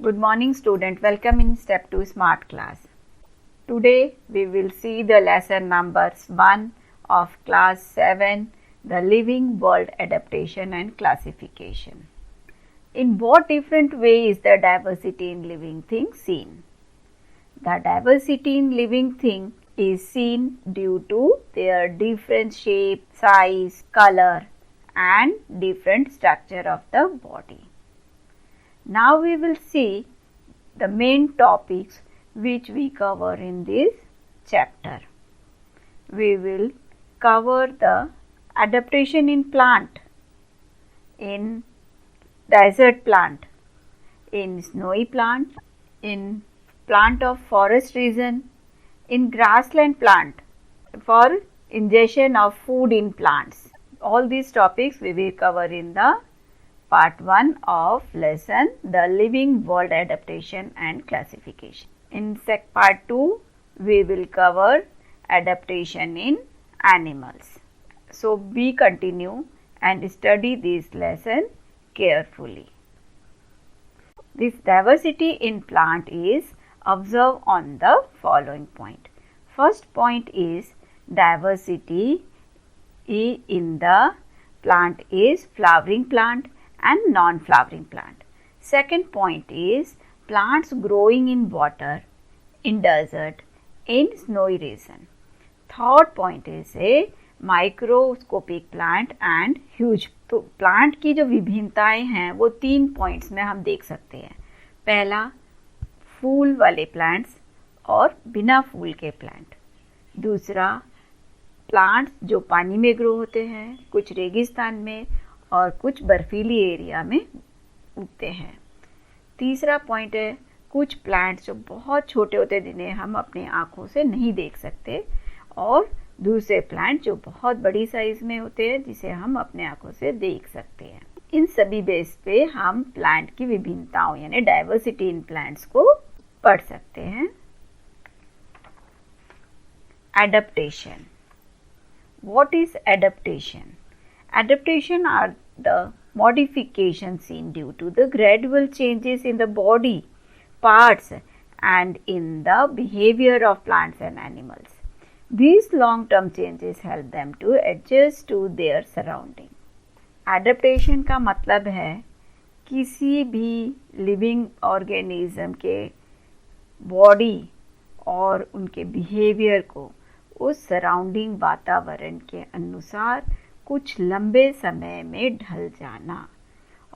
Good morning student, welcome in step 2 smart class. Today we will see the lesson numbers 1 of class 7, the living world adaptation and classification. In what different way is the diversity in living things seen? The diversity in living thing is seen due to their different shape, size, color and different structure of the body. Now we will see the main topics which we cover in this chapter. We will cover the adaptation in plant, in desert plant, in snowy plant, in plant of forest region, in grassland plant for ingestion of food in plants. All these topics we will cover in the Part 1 of lesson The Living World Adaptation and Classification. In Part 2, we will cover adaptation in animals. So, we continue and study this lesson carefully. This diversity in plant is observed on the following point. First point is diversity in the plant is flowering plant and non-flowering plant. Second point is plants growing in water, in desert, in snowy region. Third point is a microscopic plant and huge. तो plant की जो विभिन्नताएं हैं वो 3 points में हम देख सकते हैं. पहला, फूल वाले प्लांट्स और बिना फूल के प्लांट. दूसरा, प्लांट्स जो पानी में ग्रो होते हैं, कुछ रेगिस्तान में और कुछ बर्फीली एरिया में उगते हैं. तीसरा पॉइंट है कुछ प्लांट्स जो बहुत छोटे होते हैं जिन्हें हम अपनी आँखों से नहीं देख सकते, और दूसरे प्लांट जो बहुत बड़ी साइज में होते हैं जिसे हम अपने आँखों से देख सकते हैं. इन सभी बेस पे हम प्लांट की विभिन्नताओं यानी डाइवर्सिटी इन प्लांट्स को पढ़ सकते हैं. Adaptation. What is adaptation? Adaptation are the modifications seen due to the gradual changes in the body parts and in the behavior of plants and animals. These long-term changes help them to adjust to their surrounding. Adaptation का मतलब है किसी भी living organism के body और उनके behavior को उस surrounding वातावरण के अनुसार कुछ लंबे समय में ढल जाना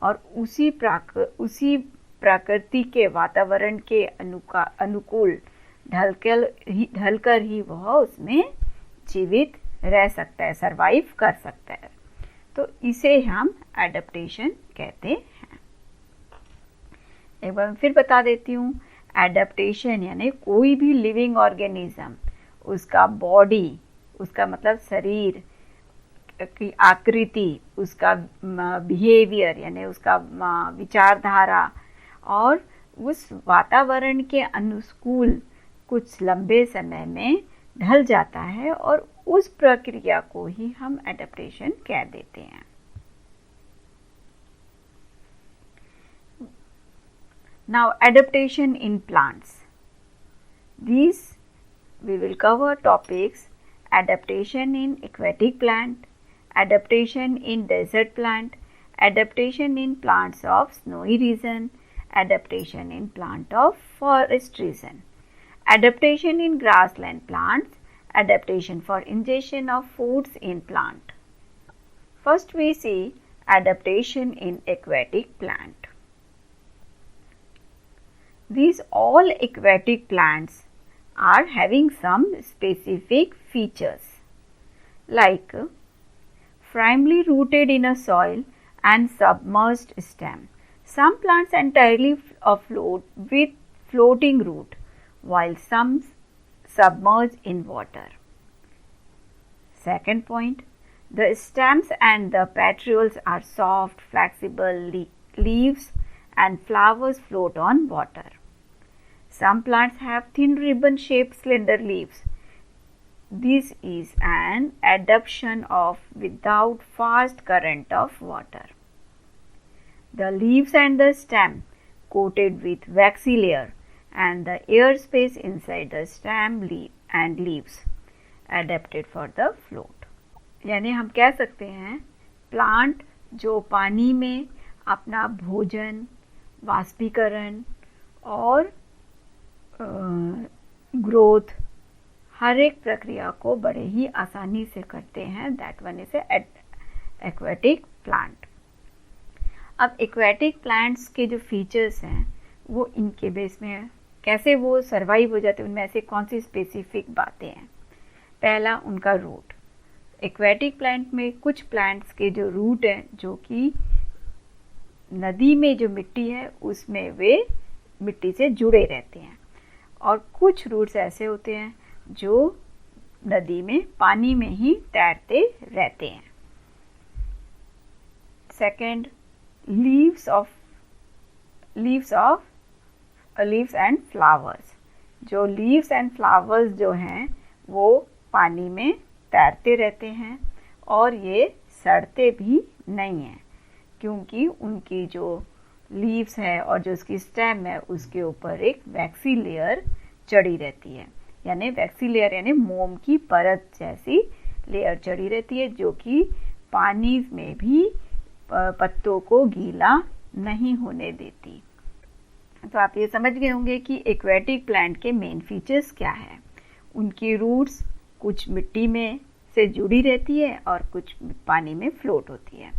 और उसी प्रकृति के वातावरण के अनुकूल ढलकर ही वह उसमें जीवित रह सकता है, सरवाइव कर सकता है. तो इसे हम एडप्टेशन कहते हैं. एक बार फिर बता देती हूँ. एडप्टेशन यानी कोई भी लिविंग ऑर्गेनिज्म, उसका बॉडी, उसका मतलब शरीर की आकृति, उसका बिहेवियर यानी उसका विचारधारा और उस वातावरण के अनुकूल कुछ लंबे समय में ढल जाता है और उस प्रक्रिया को ही हम एडप्टेशन कह देते हैं. Now adaptation in plants. These we will cover topics: adaptation in aquatic plant, adaptation in desert plant, adaptation in plants of snowy region, adaptation in plant of forest region, adaptation in grassland plants, adaptation for ingestion of foods in plant. First we see adaptation in aquatic plant. These all aquatic plants are having some specific features like firmly rooted in a soil and submerged stem. Some plants entirely afloat with floating root, while some submerge in water. Second point, the stems and the petioles are soft, flexible leaves and flowers float on water. Some plants have thin ribbon-shaped slender leaves. This is an adaptation of without fast current of water. The leaves and the stem coated with waxy layer and the air space inside the stem and leaves adapted for the float. यानी हम कह सकते हैं plant जो पानी में अपना भोजन, वाष्पीकरण और ग्रोथ हर एक प्रक्रिया को बड़े ही आसानी से करते हैं, that one is aquatic plant. अब एक्वेटिक प्लांट्स के जो फीचर्स हैं वो इनके बेस में कैसे वो सर्वाइव हो जाते हैं, उनमें ऐसे कौन सी स्पेसिफिक बातें हैं। पहला उनका रूट। एक्वेटिक प्लांट में कुछ प्लांट्स के जो रूट हैं जो कि नदी में जो मिट्टी है उसमें वे मिट्टी से जुड़े रहते हैं, और कुछ रूट्स ऐसे होते हैं जो नदी में पानी में ही तैरते रहते हैं। Second, leaves and flowers. जो लीव्स एंड फ्लावर्स जो हैं वो पानी में तैरते रहते हैं और ये सड़ते भी नहीं हैं, क्योंकि उनकी जो लीव्स है और जो उसकी स्टेम है उसके ऊपर एक वैक्सी लेयर चढ़ी रहती है। यानी वैक्सी लेयर यानी मोम की परत जैसी लेयर चढ़ी रहती है जो कि पानी में भी पत्तों को गीला नहीं होने देती। तो आप ये समझ गए होंगे कि एक्वेटिक प्लांट के मेन फीचर्स क्या है। उनकी रूट्स कुछ मिट्टी में से जुड़ी रहती है और कुछ पानी में फ्लोट होती है,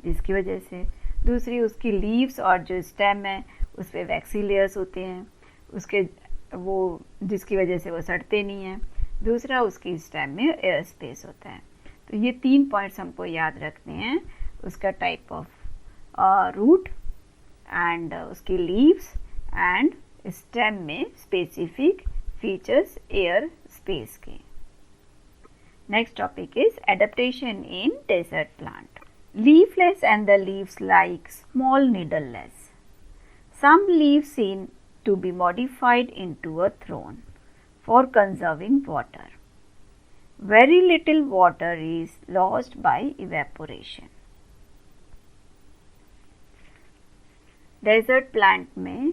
जिसकी वजह से। दूसरी, उसकी लीव्स और जो स्टेम है उस पर वैक्सी लेयर्स होते हैं उसके, वो जिसकी वजह से वो सड़ते नहीं हैं। दूसरा, उसकी स्टेम में एयर स्पेस होता है। तो ये 3 पॉइंट्स हमको याद रखने हैं, उसका टाइप ऑफ रूट एंड उसकी लीव्स एंड स्टेम में स्पेसिफिक फीचर्स एयर स्पेस के। Next topic is adaptation in desert plant. Leafless and the leaves like small needleless. Some leaves seem to be modified into a throne for conserving water. Very little water is lost by evaporation. Desert plant में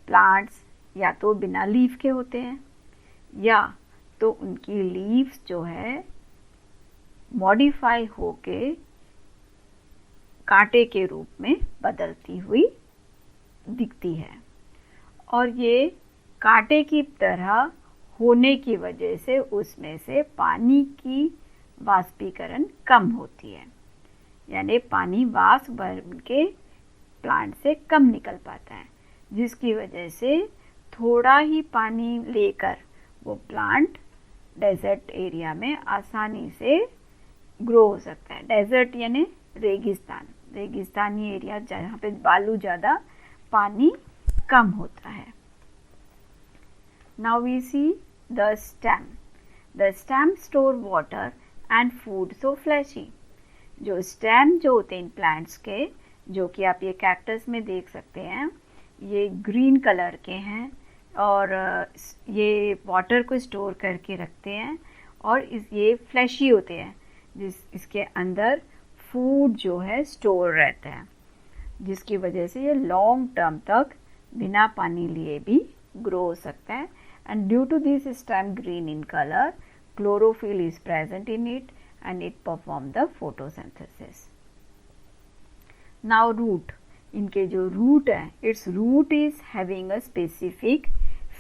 plants या तो बिना leaf के होते हैं या तो उनकी लीव्स जो है मॉडिफाई होके कांटे के रूप में बदलती हुई दिखती है, और ये कांटे की तरह होने की वजह से उसमें से पानी की वाष्पीकरण कम होती है, यानी पानी वाष्प बन के प्लांट से कम निकल पाता है, जिसकी वजह से थोड़ा ही पानी लेकर वो प्लांट डेजर्ट एरिया में आसानी से ग्रो हो सकता है। डेजर्ट यानी रेगिस्तान, रेगिस्तानी एरिया जहाँ पे बालू ज़्यादा पानी कम होता है। Now we see the stem. The stem store water and food so fleshy. जो स्टेम जो होते हैं इन प्लांट्स के, जो कि आप ये कैक्टस में देख सकते हैं, ये ग्रीन कलर के हैं और ये वाटर को स्टोर करके रखते हैं, और ये फ्लैशी होते हैं इसके अंदर फूड जो है स्टोर रहता है, जिसकी वजह से ये लॉन्ग टर्म तक बिना पानी लिए भी ग्रो हो सकता है। And due to this stem green in colour, chlorophyll is present in it and it perform the photosynthesis. Now root. इनके जो रूट है, it's root is having a specific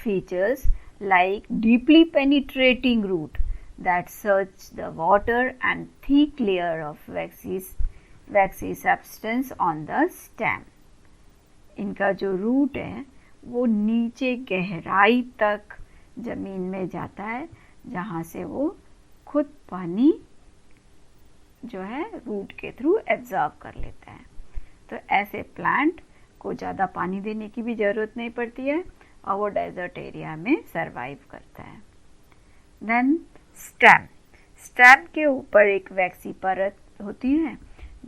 features like deeply penetrating root that search the water and thick layer of waxy substance on the stem. इनका जो root है वो नीचे गहराई तक जमीन में जाता है, जहाँ से वो खुद पानी जो है रूट के थ्रू एब्जॉर्ब कर लेता है। तो ऐसे प्लांट को ज़्यादा पानी देने की भी ज़रूरत नहीं पड़ती है और वो डेजर्ट एरिया में सरवाइव करता है। Then stem. स्टेम के ऊपर एक वैक्सी परत होती है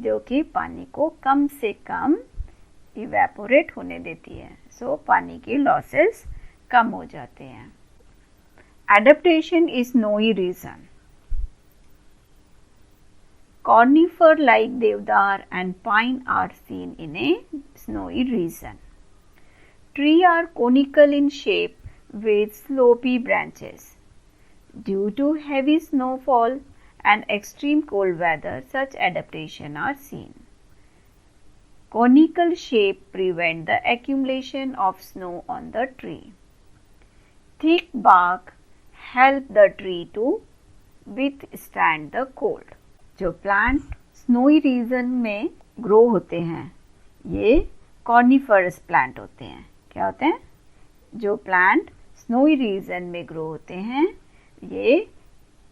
जो कि पानी को कम से कम इवेपोरेट होने देती है, सो पानी की लॉसेस कम हो जाते हैं। Adaptation is snowy region. Conifer like Devdar and pine are seen in a snowy region. Trees are conical in shape with slopy branches. Due to heavy snowfall and extreme cold weather, such adaptations are seen. Conical shape prevent the accumulation of snow on the tree. Thick bark help the tree to withstand the cold. जो plant snowy reason में grow होते हैं ये कॉर्निफरस plant होते हैं. क्या होते हैं? जो प्लांट स्नोई रीजन में ग्रो होते हैं ये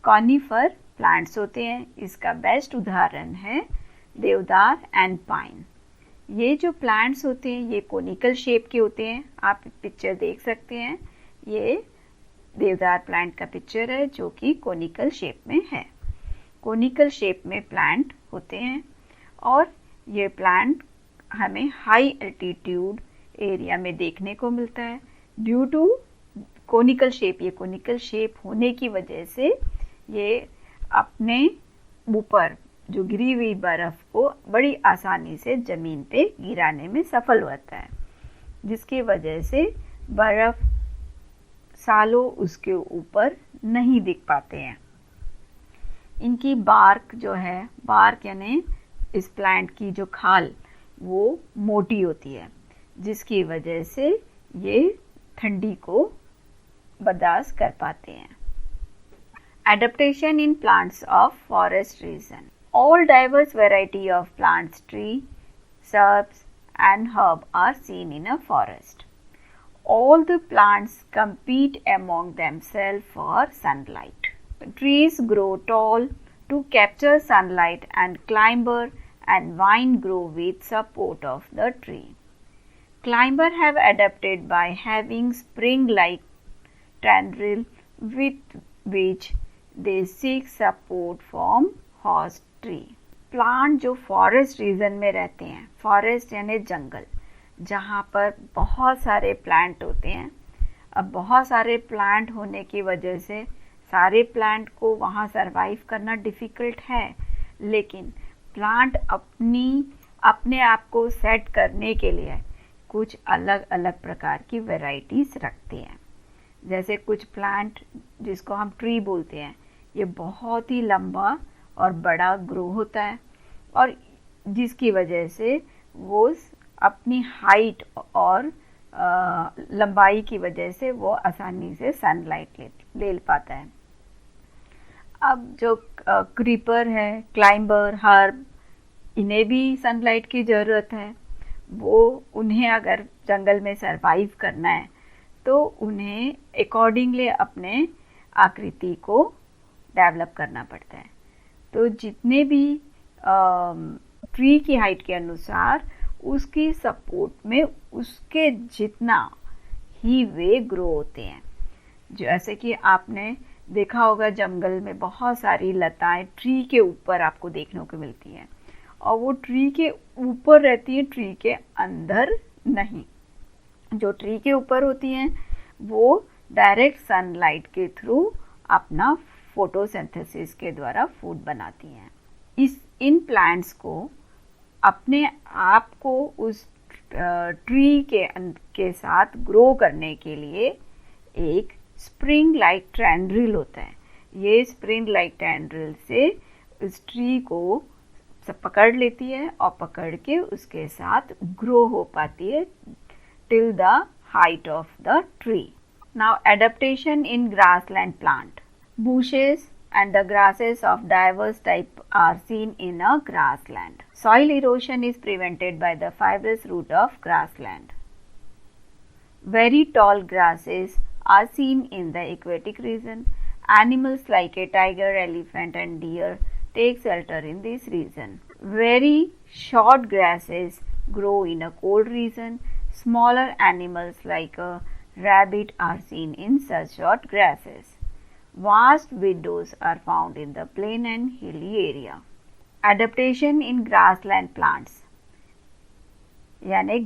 कॉर्निफर प्लांट्स होते हैं. इसका बेस्ट उदाहरण है देवदार एंड पाइन. ये जो प्लांट्स होते हैं ये कोनिकल शेप के होते हैं. आप पिक्चर देख सकते हैं. ये देवदार प्लांट का पिक्चर है जो कि कोनिकल शेप में है. कोनिकल शेप में प्लांट होते हैं और ये प्लांट हमें हाई एल्टीट्यूड एरिया में देखने को मिलता है. ड्यू टू कोनिकल शेप, ये कोनिकल शेप होने की वजह से ये अपने ऊपर जो गिरी हुई बर्फ को बड़ी आसानी से ज़मीन पे गिराने में सफल होता है, जिसकी वजह से बर्फ सालों उसके ऊपर नहीं दिख पाते हैं. इनकी बार्क जो है, बार्क यानी इस प्लांट की जो खाल वो मोटी होती है, जिसकी वजह से ये ठंडी को बर्दाश्त कर पाते हैं. Adaptation in plants of forest region. All diverse variety of plants, tree, shrubs and herb are seen in a forest. All the plants compete among themselves for sunlight. Trees grow tall to capture sunlight and climber and vine grow with support of the tree. Climber have adapted by having spring-like tendril with which they seek support from host tree. Plant जो forest region में रहते हैं, forest यानी जंगल, जहाँ पर बहुत सारे plant होते हैं. अब बहुत सारे प्लांट होने की वजह से सारे प्लांट को वहाँ सरवाइव करना डिफ़िकल्ट है, लेकिन प्लांट अपने आप को सेट करने के लिए कुछ अलग अलग प्रकार की वैरायटीज़ रखते हैं. जैसे कुछ प्लांट जिसको हम ट्री बोलते हैं, ये बहुत ही लंबा और बड़ा ग्रो होता है और जिसकी वजह से वो अपनी हाइट और लंबाई की वजह से वो आसानी से सनलाइट ले पाता है. अब जो क्रीपर है, क्लाइंबर, हर्ब, इन्हें भी सनलाइट की ज़रूरत है. उन्हें अगर जंगल में सरवाइव करना है तो उन्हें अकॉर्डिंगली अपने आकृति को डेवलप करना पड़ता है. तो जितने भी ट्री की हाइट के अनुसार उसकी सपोर्ट में उसके जितना ही वे ग्रो होते हैं. जैसे कि आपने देखा होगा जंगल में बहुत सारी लताएं ट्री के ऊपर आपको देखने को मिलती हैं और वो ट्री के ऊपर रहती हैं, ट्री के अंदर नहीं. जो ट्री के ऊपर होती हैं वो डायरेक्ट सनलाइट के थ्रू अपना फोटोसिंथेसिस के द्वारा फूड बनाती हैं. इन प्लांट्स को अपने आप को उस ट्री के साथ ग्रो करने के लिए एक स्प्रिंग लाइक टेंड्रिल होता है. ये स्प्रिंग लाइक टेंड्रिल से उस ट्री को सब पकड़ लेती है और पकड़ के उसके साथ ग्रो हो पाती है till the height of the tree. Now adaptation in grassland plant. Bushes and the grasses of diverse type are seen in a grassland. Soil erosion is prevented by the fibrous root of grassland. Very tall grasses are seen in the aquatic region. Animals like a tiger, elephant and deer take shelter in this region. Very short grasses grow in a cold region. Smaller animals like a rabbit are seen in such short grasses. Vast meadows are found in the plain and hilly area. Adaptation in grassland plants. यानी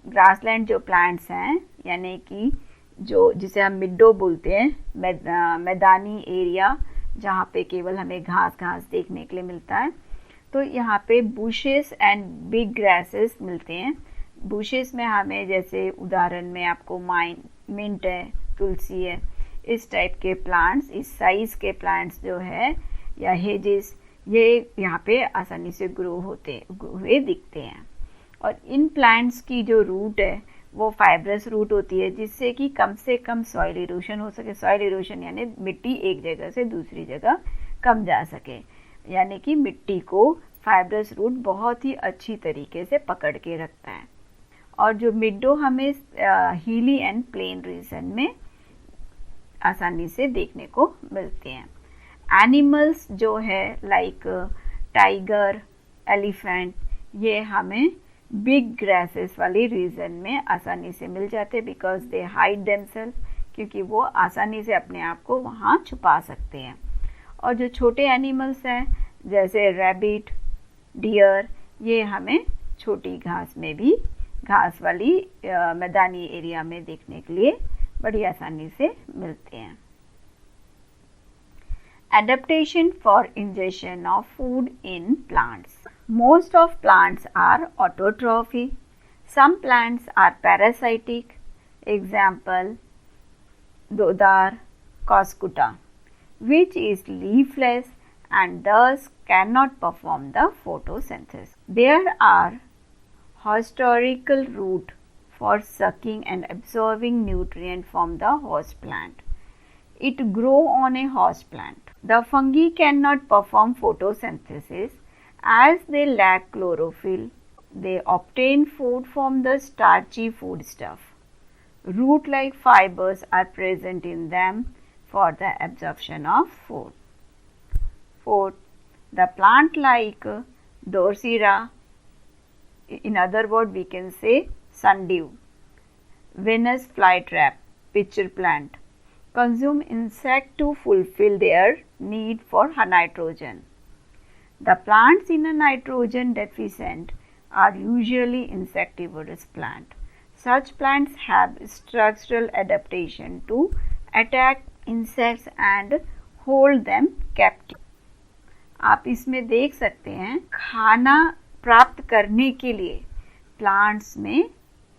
grassland जो plants हैं, यानी कि जिसे हम मिड्डो बोलते हैं, मैदानी एरिया जहाँ पे केवल हमें घास देखने के लिए मिलता है. तो यहाँ पे बुशेस एंड बिग ग्रासेस मिलते हैं बुशेस में हमें जैसे उदाहरण में आपको मिंट है, तुलसी है, इस टाइप के प्लांट्स, इस साइज के प्लांट्स जो है या हेजेस, ये यहाँ पे आसानी से ग्रो होते हुए दिखते हैं। और इन प्लांट्स की जो रूट है वो फाइब्रस रूट होती है, जिससे कि कम से कम सॉइल इरोशन हो सके। सॉइल इरोशन यानी मिट्टी एक जगह से दूसरी जगह कम जा सके, यानी कि मिट्टी को फाइब्रस रूट बहुत ही अच्छी तरीके से पकड़ के रखता है। और जो मिडो हमें हीली एंड प्लेन रीजन में आसानी से देखने को मिलते हैं। एनिमल्स जो है लाइक टाइगर, एलिफेंट, ये हमें बिग ग्रासेस वाली रीजन में आसानी से मिल जाते हैं, बिकॉज दे हाइड देमसेल्फ, क्योंकि वो आसानी से अपने आप को वहाँ छुपा सकते हैं। और जो छोटे एनिमल्स हैं जैसे रैबिट, डियर, ये हमें छोटी घास में भी, घास वाली मैदानी एरिया में देखने के लिए बड़ी आसानी से मिलते हैं। Adaptation for ingestion of food in plants. Most of plants are autotrophy. Some plants are parasitic. Example, Deodar coscuta, which is leafless and thus cannot perform the photosynthesis. There are historical route for sucking and absorbing nutrient from the host plant. It grow on a host plant. The fungi cannot perform photosynthesis as they lack chlorophyll. They obtain food from the starchy foodstuff. Root-like fibers are present in them for the absorption of food. Fourth, the plant like Drosera, in other words we can say sundew, Venus flytrap, pitcher plant, consume insect to fulfill their need for nitrogen. The plants in a nitrogen deficient are usually insectivorous plant. Such plants have structural adaptation to attack insects and hold them captive. आप इसमें देख सकते हैं खाना प्राप्त करने के लिए प्लांट्स में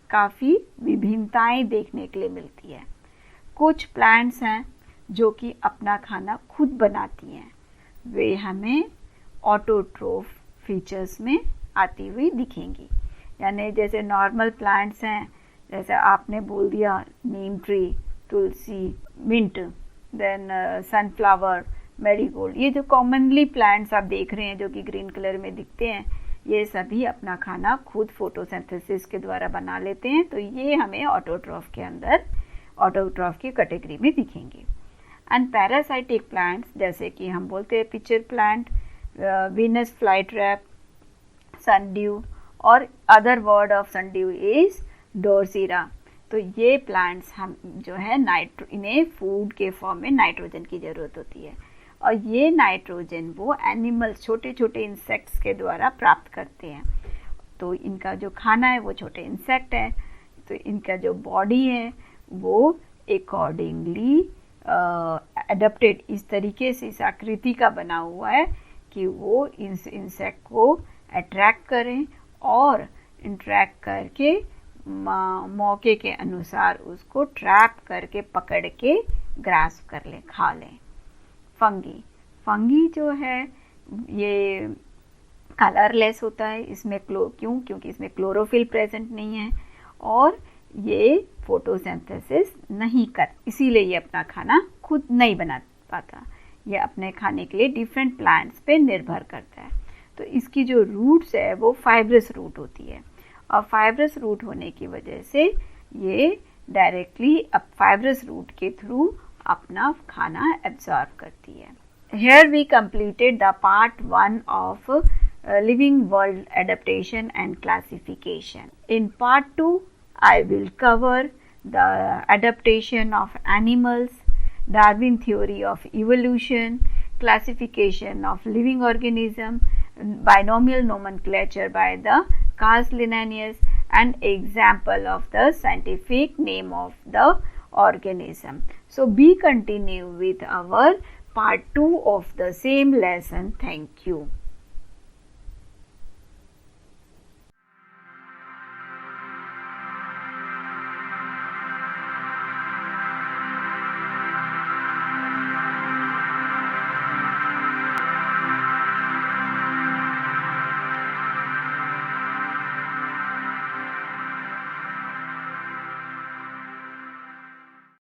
काफ़ी विभिन्नताएं देखने के लिए मिलती है। कुछ प्लांट्स हैं जो कि अपना खाना खुद बनाती हैं, वे हमें ऑटोट्रोफ फीचर्स में आती हुई दिखेंगी। यानी जैसे नॉर्मल प्लांट्स हैं, जैसे आपने बोल दिया नीम ट्री, तुलसी, मिंट, देन सनफ्लावर, मैरीगोल्ड, ये जो कॉमनली प्लांट्स आप देख रहे हैं जो कि ग्रीन कलर में दिखते हैं, ये सभी अपना खाना खुद फोटोसिंथेसिस के द्वारा बना लेते हैं। तो ये हमें ऑटोट्रॉफ के अंदर, ऑटोट्रॉफ की कैटेगरी में दिखेंगे। एंड पैरासाइटिक प्लांट्स जैसे कि हम बोलते हैं pitcher plant, Venus flytrap, sundew, और other word of sundew is drosera. तो ये प्लांट्स हम जो है इन्हें फूड के फॉर्म में नाइट्रोजन की ज़रूरत होती है, और ये नाइट्रोजन वो एनिमल्स, छोटे छोटे इंसेक्ट्स के द्वारा प्राप्त करते हैं। तो इनका जो खाना है वो छोटे इंसेक्ट है, तो इनका जो बॉडी है वो अकॉर्डिंगली एडेप्टेड, इस तरीके से इस आकृति का बना हुआ है कि वो इस इंसेक्ट को अट्रैक्ट करें और इंट्रैक्ट करके मौके के अनुसार उसको ट्रैप करके पकड़ के ग्रास्प कर ले, खा लें। फंगी जो है ये कलरलेस होता है, इसमें क्योंकि इसमें क्लोरोफिल प्रेजेंट नहीं है और ये फोटोसिंथेसिस नहीं कर, इसीलिए ये अपना खाना खुद नहीं बना पाता। ये अपने खाने के लिए डिफरेंट प्लांट्स पे निर्भर करता है। तो इसकी जो रूट्स है वो फाइब्रस रूट होती है, और फाइब्रस रूट होने की वजह से ये डायरेक्टली अब फाइब्रस रूट के थ्रू अपना खाना एब्जॉर्ब करती है। Here we completed the part 1 of living world adaptation and classification. In part 2, I will cover the adaptation of animals, Darwin theory of evolution, classification of living organism, binomial nomenclature by the Carl Linnaeus, and example of the scientific name of the organism. So be continue with our part 2 of the same lesson. Thank you.